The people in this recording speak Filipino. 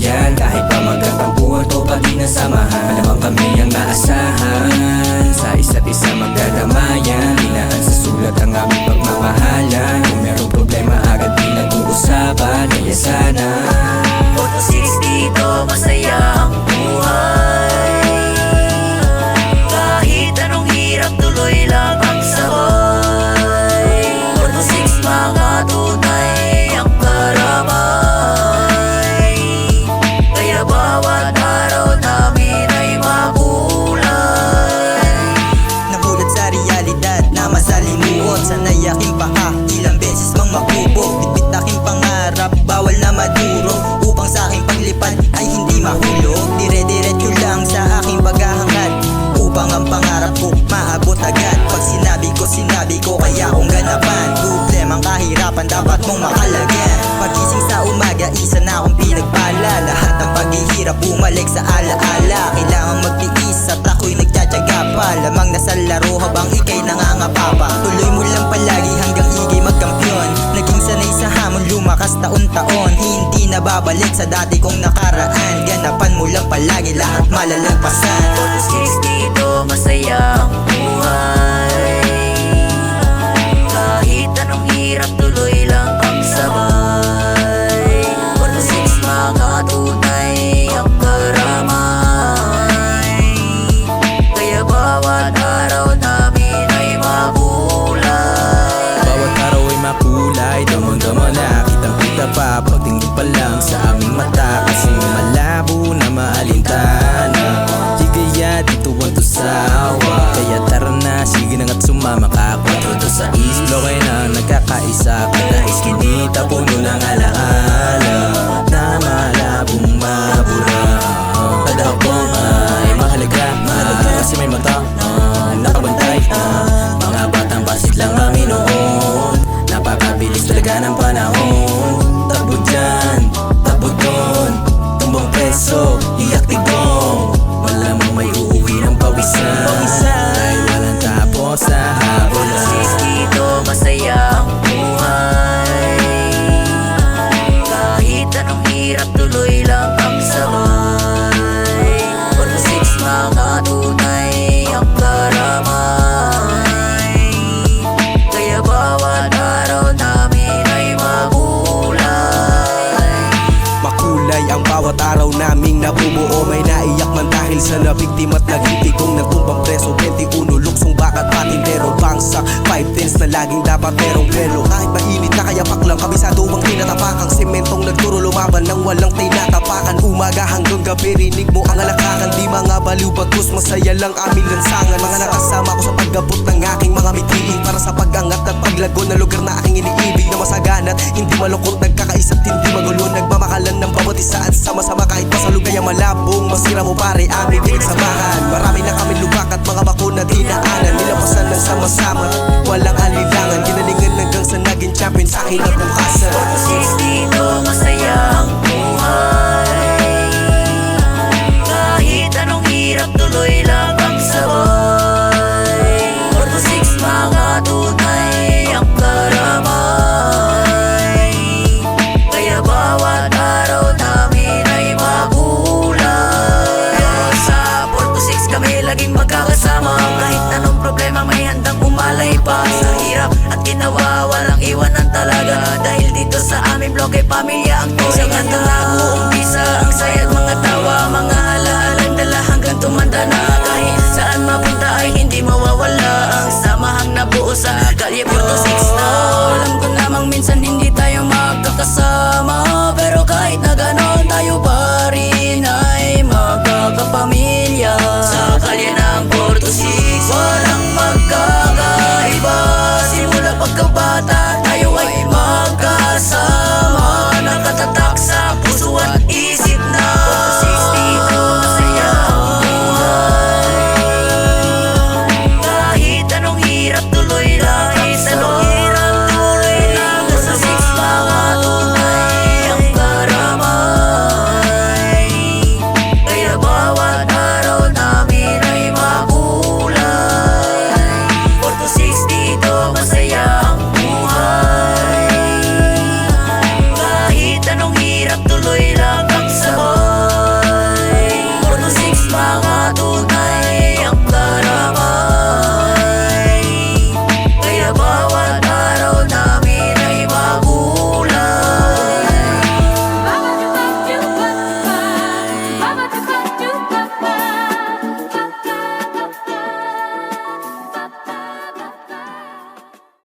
yan. Kahit pa magkatampuan o pa di nasamahan, malamang kami ang naasahan. Sa isa't isa magdadamayan, dinaan sa sulat ang aming pagmamahalan. Kung merong problema agad pinag-uusapan, kaya sana 4-6 dito, masaya ang buhay. Kahit anong hirap, tuloy lang ang sabay. 4-6 mga tunay ang karamay. Kaya bawat araw namin ay makulay. Nabulat sa realidad na masalimuot. Sana'y aking paa, ilang beses mang makubog. Bitbit aking pangarap, bawal na maduro. Upang sa aking paglipad ay hindi mahulog. Dire-diretso lang sa aking paghahangad, upang ang pangarap ko maabot agad. Pag sinabi ko kaya kong ganapan. Problemang kahirapan dapat mong makalagyan. Pagising sa umaga, isa na akong pinagpala. Lahat ng paghihirap bumalik sa alaala. Kailangang magtiis at ako'y nagtsatsaga pa. Lamang nasa laro habang ika'y nangangapapa. Tuloy mo lang palagi hanggang igay magkampiyon. Naging sanay sa hamon, lumakas taon-taon. Hindi na babalik sa dati kong nakaraan. Ganapan mo lang palagi, lahat malalagpasan. 4-6 dito, masaya ang buhay. Kahit anong hirap, tuloy lang ang sabay. 4-6 mga tunay ang karamay. Kaya bawat araw namin ay makulay. bawat araw ay makulay. Damang-dama na, kitang-kita pa pagtingin pa lang sa aming mata. Kasi malabo na maalintana, di kaya dito ang tusawa. Kaya tara na, sige na nga't sumama ka. 4 to 6, bloke na nagkakaisa. Kadais kinita, puno ng alaala na malabong mabura. Kada hakbang ay mahalaga, kasi may mata nakabantay. Mga batang basit lang kami noon, napakabilis talaga ng panahon. Takbo dyan, takbo doon, tumbang preso, iyak tigong. Malamang may uuwi ng pawisan, dahil walang tapos sa habulan. 4-6 dito, masaya ang buhay. Kahit anong hirap, tuloy lang ang sabay. 4-6 mga tunay ang karamay. Kaya bawat araw namin ay makulay. Makulay ang bawat araw naming nabubuo. May naiyak man dahil sa nabiktima at naging tigong. Nagtumbang preso, 21 luksong bakat patintero. Bangsak, 5 na laging dapat merong pelo. Kahit mainit na kaya paklang kabisado ang tinatapakang sementong nagturo lumaban nang walang tinatapakan. Umaga hanggang gabi rinig mo ang alakakan. Di mga baliw bagkus, masaya lang aming lansangan. Mga nakasama ko sa pag-abot ng aking mga mithiin, para sa pag-angat at paglago na lugar na aking iniibig. Na masaganat, hindi malungkot, nagkakaisip, hindi magulo. Nagmamakalan ng bawat isa at sama-sama. Kahit pa sa lugay ang malabong, masira mo pare aming pinagsamahan. Marami na kami lubak at mga bakuna dinaanan. Nilampasan ng sama-sama, walang alilangan. Ginalingan hanggang sa naging champion sa aking nabukasan. 4-6 dito, masaya ang buhay. Kahit anong hirap, tuloy lang ang sabay. 4-6 mga tunay ang karamay. Kaya bawat araw namin ay makulay. Sa 4-6 kami laging magkakasama. Kahit anong problema may handang umalay pa. Sa hirap at ginawa, walang iwanan talaga. Dahil dito sa aming bloke, pamilya ang turing. Sa gandang nag-uumpisa, ang saya at mga tawa. Mga alaalang dala hanggang tumanda na. Kahit saan mapunta ay hindi mawawala ang samahang nabuo sa kalye 4-6 na. Alam ko namang minsan hindi